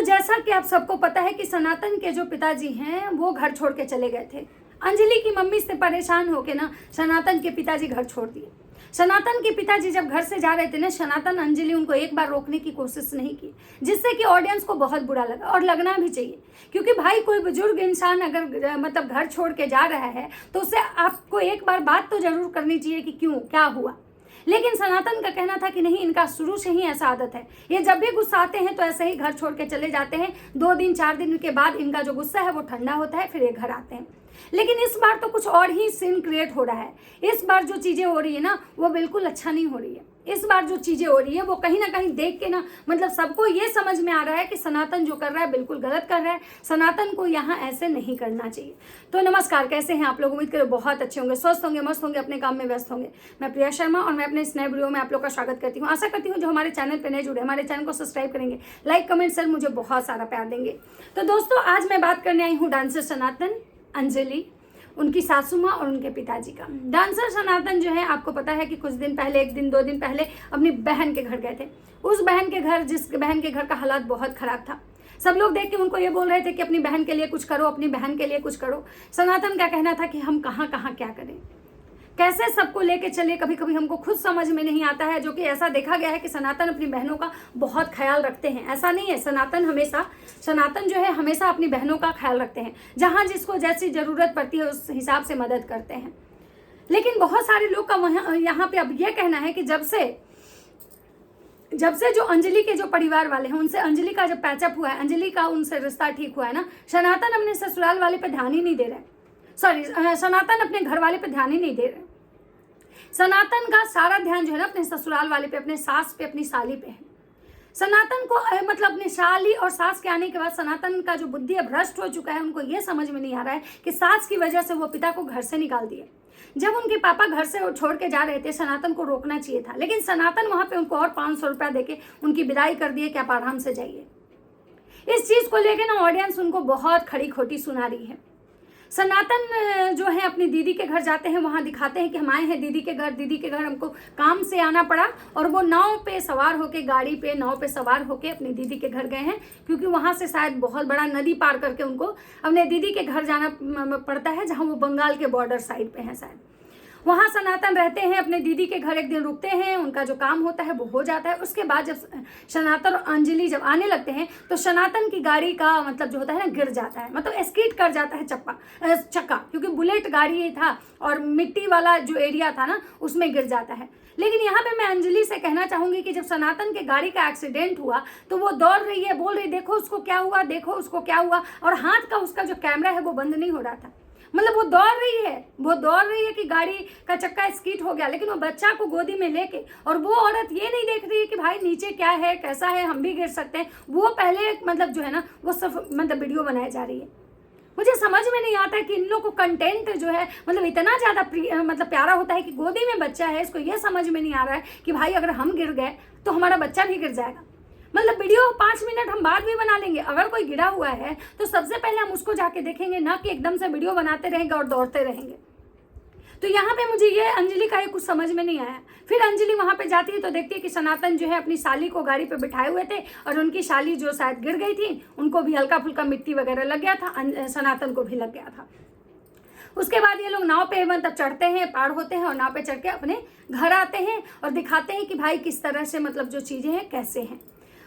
जैसा कि आप सबको पता है कि सनातन के जो पिताजी हैं वो घर छोड़ के चले गए थे। अंजलि की मम्मी से परेशान होके ना सनातन के पिताजी घर छोड़ दिए। सनातन के पिताजी जब घर से जा रहे थे ना, सनातन अंजलि उनको एक बार रोकने की कोशिश नहीं की, जिससे कि ऑडियंस को बहुत बुरा लगा और लगना भी चाहिए। क्योंकि भाई कोई बुजुर्ग इंसान अगर मतलब घर छोड़ के जा रहा है तो उससे आपको एक बार बात तो जरूर करनी चाहिए कि क्यों, क्या हुआ। लेकिन सनातन का कहना था कि नहीं, इनका शुरू से ही ऐसा आदत है, ये जब भी गुस्साते हैं तो ऐसे ही घर छोड़ के चले जाते हैं। 2 दिन 4 दिन के बाद इनका जो गुस्सा है वो ठंडा होता है, फिर ये घर आते हैं। लेकिन इस बार तो कुछ और ही सीन क्रिएट हो रहा है। इस बार जो चीजें हो रही है ना वो बिल्कुल अच्छा नहीं हो रही है। इस बार जो चीजें हो रही है वो कहीं ना कहीं देख के ना मतलब सबको ये समझ में आ रहा है कि सनातन जो कर रहा है बिल्कुल गलत कर रहा है। सनातन को यहाँ ऐसे नहीं करना चाहिए। तो नमस्कार, कैसे हैं आप लोग? उम्मीद करो बहुत अच्छे होंगे, स्वस्थ होंगे, मस्त होंगे, अपने काम में व्यस्त होंगे। मैं प्रिया शर्मा और मैं अपने इस नए वीडियो में आप लोग का स्वागत करती हूँ। आशा करती हूँ जो हमारे चैनल पर नए जुड़े हमारे चैनल को सब्सक्राइब करेंगे, लाइक कमेंट शेयर, मुझे बहुत सारा प्यार देंगे। तो दोस्तों, आज मैं बात करने आई हूँ डांसर सनातन, अंजलि, उनकी सासू माँ और उनके पिताजी का। डांसर सनातन जो है, आपको पता है कि कुछ दिन पहले, 1 दिन 2 दिन पहले अपनी बहन के घर गए थे। उस बहन के घर, जिस बहन के घर का हालात बहुत खराब था, सब लोग देख के उनको ये बोल रहे थे कि अपनी बहन के लिए कुछ करो, अपनी बहन के लिए कुछ करो। सनातन का कहना था कि हम कहाँ कहाँ क्या करें, कैसे सबको लेके चले, कभी कभी हमको खुद समझ में नहीं आता है। जो कि ऐसा देखा गया है कि सनातन अपनी बहनों का बहुत ख्याल रखते हैं। ऐसा नहीं है, सनातन जो है हमेशा अपनी बहनों का ख्याल रखते हैं। जहाँ जिसको जैसी जरूरत पड़ती है उस हिसाब से मदद करते हैं। लेकिन बहुत सारे लोग का यहाँ पे अब यह कहना है कि जब से जो अंजलि के जो परिवार वाले हैं उनसे अंजलि का जब पैचअप हुआ है, अंजलि का उनसे रिश्ता ठीक हुआ है ना, सनातन अपने ससुराल वाले पे ध्यान ही नहीं दे रहे। सनातन अपने घर वाले पे ध्यान ही नहीं दे रहे। सनातन का सारा ध्यान जो है ना अपने ससुराल वाले पे, अपने सास पे, अपनी साली पे है। सनातन को मतलब अपनी साली और सास के आने के बाद सनातन का जो बुद्धि है भ्रष्ट हो चुका है। उनको ये समझ में नहीं आ रहा है कि सास की वजह से वो पिता को घर से निकाल दिए। जब उनके पापा घर से छोड़ के जा रहे थे, सनातन को रोकना चाहिए था, लेकिन सनातन वहां पे उनको और 500 रुपया देके उनकी विदाई कर दिए कि आप आराम से जाइए। इस चीज को लेके ना ऑडियंस उनको बहुत खड़ी खोटी सुना रही है। सनातन जो है अपनी दीदी के घर जाते हैं, वहां दिखाते हैं कि हम आए हैं दीदी के घर हमको काम से आना पड़ा, और वो नाव पे सवार होके, गाड़ी पे नाव पे सवार होके अपनी दीदी के घर गए हैं। क्योंकि वहां से शायद बहुत बड़ा नदी पार करके उनको अपने दीदी के घर जाना पड़ता है, जहां वो बंगाल के बॉर्डर साइड पे है शायद। वहाँ सनातन रहते हैं, अपने दीदी के घर 1 दिन रुकते हैं, उनका जो काम होता है वो हो जाता है। उसके बाद जब सनातन और अंजलि जब आने लगते हैं तो सनातन की गाड़ी का मतलब जो होता है ना गिर जाता है, मतलब स्किड कर जाता है चक्का, क्योंकि बुलेट गाड़ी था और मिट्टी वाला जो एरिया था ना उसमें गिर जाता है। लेकिन यहाँ पे मैं अंजलि से कहना चाहूंगी कि जब सनातन के गाड़ी का एक्सीडेंट हुआ तो वो दौड़ रही है, बोल रही देखो उसको क्या हुआ, देखो उसको क्या हुआ, और हाथ का उसका जो कैमरा है वो बंद नहीं हो रहा था। मतलब वो दौड़ रही है कि गाड़ी का चक्का स्किड हो गया, लेकिन वो बच्चा को गोदी में लेके, और वो औरत ये नहीं देख रही है कि भाई नीचे क्या है, कैसा है, हम भी गिर सकते हैं। वो पहले मतलब जो है ना वो सब मतलब वीडियो बनाई जा रही है। मुझे समझ में नहीं आता है कि इन लोगों को कंटेंट जो है मतलब इतना ज्यादा मतलब प्यारा होता है कि गोदी में बच्चा है, इसको ये समझ में नहीं आ रहा है कि भाई अगर हम गिर गए तो हमारा बच्चा भी गिर जाएगा। मतलब वीडियो 5 मिनट हम बाद में बना लेंगे, अगर कोई गिरा हुआ है तो सबसे पहले हम उसको जाके देखेंगे, ना कि एकदम से वीडियो बनाते रहेंगे और दौड़ते रहेंगे। तो यहाँ पे मुझे ये अंजलि का ये कुछ समझ में नहीं आया। फिर अंजलि वहां पे जाती है तो देखती है कि सनातन जो है अपनी साली को गाड़ी पे बिठाए हुए थे, और उनकी साली जो शायद गिर गई थी उनको भी हल्का फुल्का मिट्टी वगैरह लग गया था, सनातन को भी लग गया था। उसके बाद ये लोग नाव पे मतलब चढ़ते हैं, पार होते हैं और नाव पे चढ़ के अपने घर आते हैं और दिखाते हैं कि भाई किस तरह से मतलब जो चीजें हैं कैसे हैं।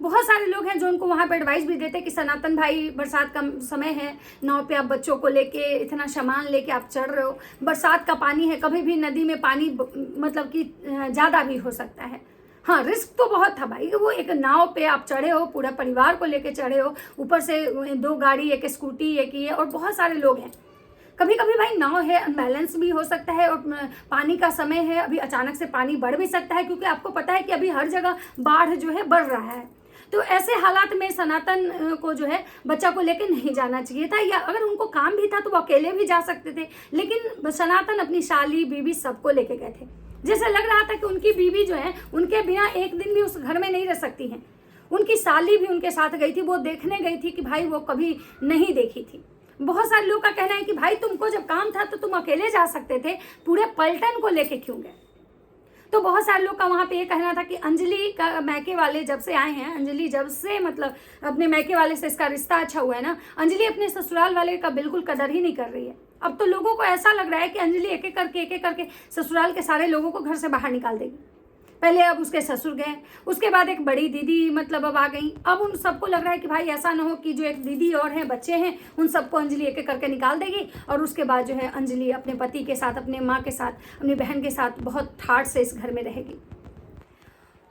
बहुत सारे लोग हैं जो उनको वहाँ पे एडवाइस भी देते हैं कि सनातन भाई, बरसात का समय है, नाव पे आप बच्चों को लेके इतना सामान लेके आप चढ़ रहे हो, बरसात का पानी है, कभी भी नदी में पानी मतलब कि ज़्यादा भी हो सकता है। हाँ, रिस्क तो बहुत था भाई। वो एक नाव पे आप चढ़े हो, पूरा परिवार को लेके चढ़े हो, ऊपर से 2 गाड़ी, एक स्कूटी, एक ये, और बहुत सारे लोग हैं। कभी कभी भाई नाव है, अनबैलेंस भी हो सकता है, और पानी का समय है, अभी अचानक से पानी बढ़ भी सकता है, क्योंकि आपको पता है कि अभी हर जगह बाढ़ जो है बढ़ रहा है। तो ऐसे हालात में सनातन को जो है बच्चा को लेके नहीं जाना चाहिए था, या अगर उनको काम भी था तो वो अकेले भी जा सकते थे। लेकिन सनातन अपनी साली, बीवी सबको लेके गए थे। जैसे लग रहा था कि उनकी बीवी जो है उनके बिना 1 दिन भी उस घर में नहीं रह सकती हैं। उनकी साली भी उनके साथ गई थी, वो देखने गई थी कि भाई वो कभी नहीं देखी थी। बहुत सारे लोग का कहना है कि भाई तुमको जब काम था तो तुम अकेले जा सकते थे, पूरे पलटन को लेके क्यों गए? तो बहुत सारे लोग का वहाँ पे ये कहना था कि अंजलि का मैके वाले जब से आए हैं, अंजलि जब से मतलब अपने मैके वाले से इसका रिश्ता अच्छा हुआ है ना, अंजलि अपने ससुराल वाले का बिल्कुल कदर ही नहीं कर रही है। अब तो लोगों को ऐसा लग रहा है कि अंजलि एक एक करके ससुराल के सारे लोगों को घर से बाहर निकाल देगी। पहले अब उसके ससुर गए, उसके बाद एक बड़ी दीदी मतलब अब आ गई। अब उन सबको लग रहा है कि भाई ऐसा ना हो कि जो एक दीदी और हैं, बच्चे हैं, उन सबको अंजलि एक एक करके निकाल देगी और उसके बाद जो है अंजलि अपने पति के साथ, अपने माँ के साथ, अपनी बहन के साथ बहुत ठाठ से इस घर में रहेगी।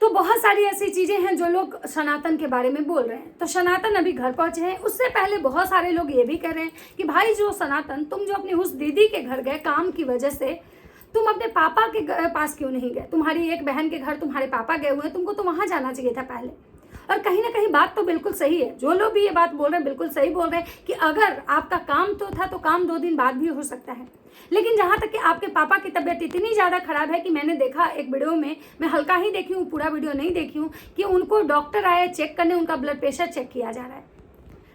तो बहुत सारी ऐसी चीज़ें हैं जो लोग सनातन के बारे में बोल रहे हैं। तो सनातन अभी घर पहुंचे हैं, उससे पहले बहुत सारे लोग ये भी कह रहे हैं कि भाई जो सनातन, तुम जो अपनी उस दीदी के घर गए काम की वजह से, तुम अपने पापा के पास क्यों नहीं गए? तुम्हारी एक बहन के घर तुम्हारे पापा गए हुए हैं, तुमको तो वहां जाना चाहिए था पहले। और कहीं ना कहीं बात तो बिल्कुल सही है, जो लोग भी ये बात बोल रहे हैं बिल्कुल सही बोल रहे हैं कि अगर आपका काम तो था तो काम 2 दिन बाद भी हो सकता है। लेकिन जहाँ तक कि आपके पापा की तबीयत इतनी ज़्यादा खराब है कि मैंने देखा एक वीडियो में, मैं हल्का ही देखी हूँ, पूरा वीडियो नहीं देखी हूँ, कि उनको डॉक्टर आए चेक करने, उनका ब्लड प्रेशर चेक किया जा रहा है।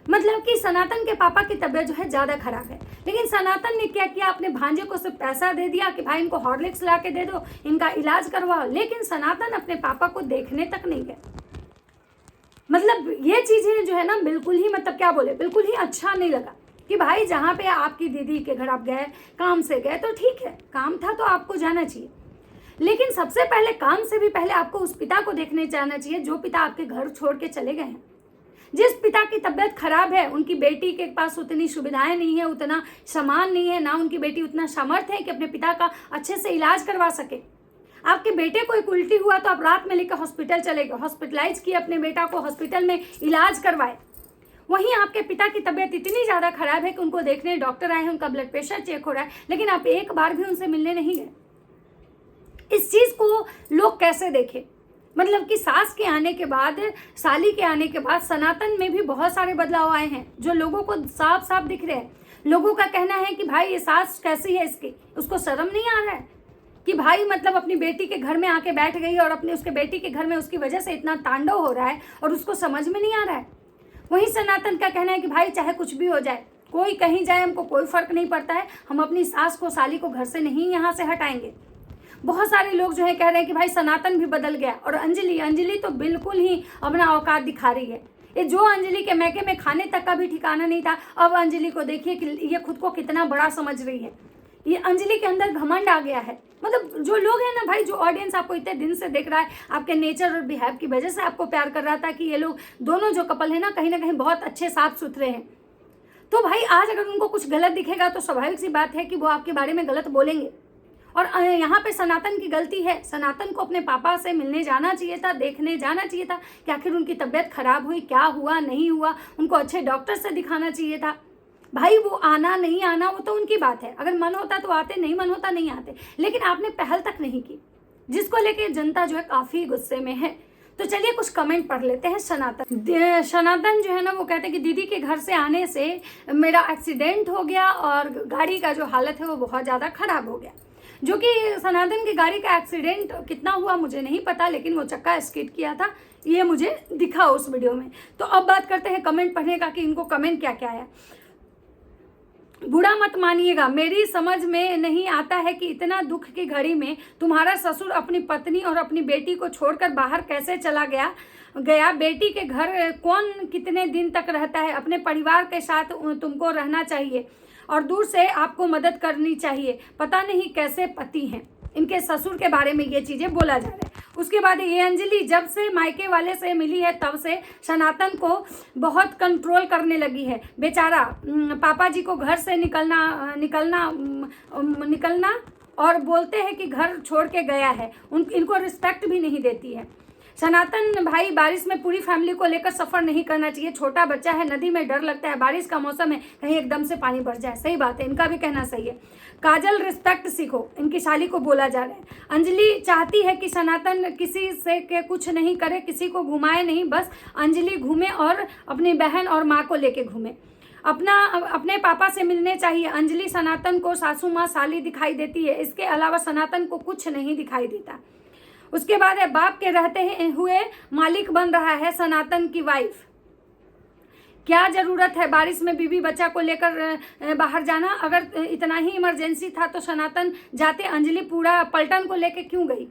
मतलब कि सनातन के पापा की तबीयत जो है ज़्यादा खराब है। लेकिन सनातन ने क्या किया, अपने भांजे को सिर्फ पैसा दे दिया कि भाई इनको हॉर्लिक्स ला के दे दो, इनका इलाज करवाओ। लेकिन सनातन अपने पापा को देखने तक नहीं गए। मतलब ये चीज़ें जो है ना बिल्कुल ही मतलब क्या बोले, बिल्कुल ही अच्छा नहीं लगा कि भाई जहाँ पे आपकी दीदी के घर आप गए, काम से गए तो ठीक है, काम था तो आपको जाना चाहिए। लेकिन सबसे पहले काम से भी पहले आपको उस पिता को देखने जाना चाहिए जो पिता आपके घर छोड़ के चले गए हैं। जिस पिता की तबीयत खराब है, उनकी बेटी के पास उतनी सुविधाएं नहीं है, उतना सामान नहीं है, ना उनकी बेटी उतना सामर्थ्य है कि अपने पिता का अच्छे से इलाज करवा सके। आपके बेटे को एक उल्टी हुआ तो आप रात में लेकर हॉस्पिटल चले गए, हॉस्पिटलाइज किए अपने बेटा को, हॉस्पिटल में इलाज करवाए। वहीं आपके पिता की तबीयत इतनी ज़्यादा खराब है कि उनको देखने डॉक्टर आए हैं, उनका ब्लड प्रेशर चेक हो रहा है, लेकिन आप एक बार भी उनसे मिलने नहीं गए। इस चीज़ को लोग कैसे देखें? मतलब कि सास के आने के बाद, साली के आने के बाद सनातन में भी बहुत सारे बदलाव आए हैं जो लोगों को साफ साफ दिख रहे हैं। लोगों का कहना है कि भाई ये सास कैसी है इसकी, उसको शर्म नहीं आ रहा है कि भाई मतलब अपनी बेटी के घर में आके बैठ गई और अपने उसके बेटी के घर में उसकी वजह से इतना तांडव हो रहा है और उसको समझ में नहीं आ रहा है। वहीं सनातन का कहना है कि भाई चाहे कुछ भी हो जाए, कोई कहीं जाए, हमको कोई फर्क नहीं पड़ता है, हम अपनी सास को, साली को घर से नहीं यहाँ से हटाएंगे। बहुत सारे लोग जो है कह रहे हैं कि भाई सनातन भी बदल गया और अंजलि तो बिल्कुल ही अपना औकात दिखा रही है। ये जो अंजलि के मैके में खाने तक का भी ठिकाना नहीं था, अब अंजलि को देखिए कि ये खुद को कितना बड़ा समझ रही है। ये अंजलि के अंदर घमंड आ गया है। मतलब जो लोग हैं ना भाई, जो ऑडियंस आपको इतने दिन से देख रहा है, आपके नेचर और बिहेव की वजह से आपको प्यार कर रहा था कि ये लोग दोनों जो कपल है ना कहीं बहुत अच्छे साफ सुथरे हैं। तो भाई आज अगर उनको कुछ गलत दिखेगा तो स्वाभाविक सी बात है कि वो आपके बारे में गलत बोलेंगे। और यहाँ पे सनातन की गलती है। सनातन को अपने पापा से मिलने जाना चाहिए था, देखने जाना चाहिए था कि आखिर उनकी तबीयत खराब हुई, क्या हुआ नहीं हुआ, उनको अच्छे डॉक्टर से दिखाना चाहिए था। भाई वो आना नहीं आना वो तो उनकी बात है, अगर मन होता तो आते, नहीं मन होता नहीं आते, लेकिन आपने पहल तक नहीं की, जिसको लेके जनता जो है काफ़ी गुस्से में है। तो चलिए कुछ कमेंट पढ़ लेते हैं। सनातन जो है ना वो कहते हैं कि दीदी के घर से आने से मेरा एक्सीडेंट हो गया और गाड़ी का जो हालत है वो बहुत ज़्यादा ख़राब हो गया। जो कि सनातन की गाड़ी का एक्सीडेंट कितना हुआ मुझे नहीं पता, लेकिन वो चक्का स्किड किया था, ये मुझे दिखा उस वीडियो में। तो अब बात करते हैं कमेंट पढ़ने का कि इनको कमेंट क्या क्या आया। बुरा मत मानिएगा, मेरी समझ में नहीं आता है कि इतना दुख की घड़ी में तुम्हारा ससुर अपनी पत्नी और अपनी बेटी को छोड़कर बाहर कैसे चला गया। बेटी के घर कौन कितने दिन तक रहता है? अपने परिवार के साथ तुमको रहना चाहिए और दूर से आपको मदद करनी चाहिए। पता नहीं कैसे पति हैं। इनके ससुर के बारे में ये चीज़ें बोला जा रहा है। उसके बाद ये अंजलि जब से मायके वाले से मिली है तब से सनातन को बहुत कंट्रोल करने लगी है। बेचारा पापा जी को घर से निकलना और बोलते हैं कि घर छोड़ के गया है, इनको रिस्पेक्ट भी नहीं देती है। सनातन भाई बारिश में पूरी फैमिली को लेकर सफ़र नहीं करना चाहिए, छोटा बच्चा है, नदी में डर लगता है, बारिश का मौसम है, कहीं एकदम से पानी भर जाए। सही बात है, इनका भी कहना सही है। काजल रिस्पेक्ट सीखो, इनकी साली को बोला जा रहा है। अंजलि चाहती है कि सनातन किसी से के कुछ नहीं करे, किसी को घुमाए नहीं, बस अंजलि घूमे और अपनी बहन और माँ को लेके घूमे। अपने पापा से मिलने चाहिए। अंजलि सनातन को सासू माँ साली दिखाई देती है, इसके अलावा सनातन को कुछ नहीं दिखाई देता। उसके बाद है बाप के रहते हुए मालिक बन रहा है सनातन की वाइफ। क्या ज़रूरत है बारिश में बीवी बच्चा को लेकर बाहर जाना? अगर इतना ही इमरजेंसी था तो सनातन जाते, अंजलि पूरा पलटन को लेकर क्यों गई?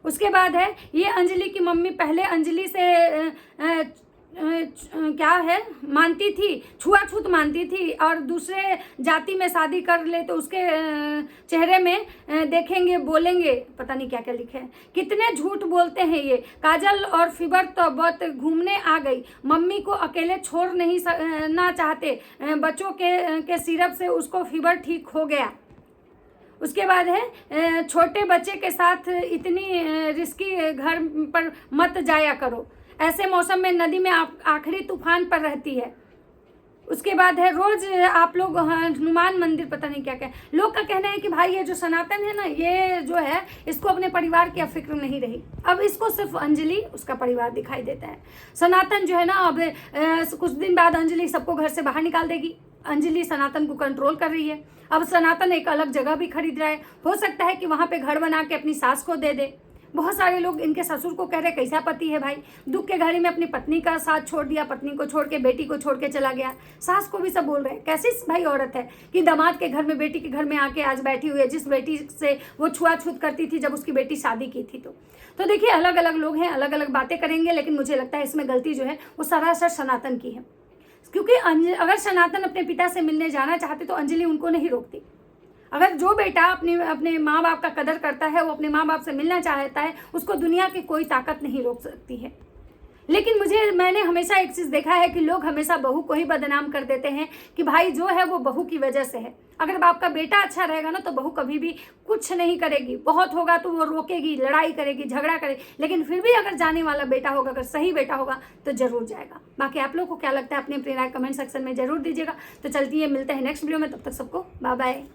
उसके बाद है ये अंजलि की मम्मी पहले अंजलि से क्या है मानती थी, छुआछूत मानती थी, और दूसरे जाति में शादी कर ले तो उसके चेहरे में देखेंगे बोलेंगे, पता नहीं क्या क्या लिखे हैं। कितने झूठ बोलते हैं ये। काजल और फीवर तो बहुत घूमने आ गई, मम्मी को अकेले छोड़ नहीं ना चाहते, बच्चों के सिरप से उसको फीवर ठीक हो गया। उसके बाद है छोटे बच्चे के साथ इतनी रिस्की घर पर मत जाया करो, ऐसे मौसम में नदी में आखिरी तूफान पर रहती है। उसके बाद है रोज आप लोग हनुमान मंदिर, पता नहीं क्या क्या। लोग का कहना है कि भाई ये जो सनातन है ना, ये जो है इसको अपने परिवार की फिक्र नहीं रही, अब इसको सिर्फ अंजलि उसका परिवार दिखाई देता है। सनातन जो है ना, अब कुछ दिन बाद अंजलि सबको घर से बाहर निकाल देगी। अंजलि सनातन को कंट्रोल कर रही है। अब सनातन एक अलग जगह भी खरीद रहा है, हो सकता है कि वहाँ पे घर बना के अपनी सास को दे दे। बहुत सारे लोग इनके ससुर को कह रहे कैसा पति है भाई, दुख के घड़ी में अपनी पत्नी का साथ छोड़ दिया, पत्नी को छोड़ के बेटी को छोड़ के चला गया। सास को भी सब बोल रहे हैं कैसी भाई औरत है कि दामाद के घर में बेटी के घर में आके आज बैठी हुई है, जिस बेटी से वो छुआछूत करती थी जब उसकी बेटी शादी की थी। तो देखिए अलग अलग लोग हैं, अलग अलग बातें करेंगे, लेकिन मुझे लगता है इसमें गलती जो है वो सरासर सनातन की है। क्योंकि अगर सनातन अपने पिता से मिलने जाना चाहते तो अंजलि उनको नहीं रोकती। अगर जो बेटा अपने माँ बाप का कदर करता है, वो अपने माँ बाप से मिलना चाहता है, उसको दुनिया की कोई ताकत नहीं रोक सकती है। लेकिन मैंने हमेशा एक चीज़ देखा है कि लोग हमेशा बहू को ही बदनाम कर देते हैं कि भाई जो है वो बहू की वजह से है। अगर बाप का बेटा अच्छा रहेगा ना तो बहू कभी भी कुछ नहीं करेगी, बहुत होगा तो वो रोकेगी, लड़ाई करेगी, झगड़ा करेगी, लेकिन फिर भी अगर जाने वाला बेटा होगा, अगर सही बेटा होगा तो जरूर जाएगा। बाकी आप लोग को क्या लगता है अपनी राय कमेंट सेक्शन में जरूर दीजिएगा। तो चलती है, मिलते हैं नेक्स्ट वीडियो में, तब तक सबको बाय बाय।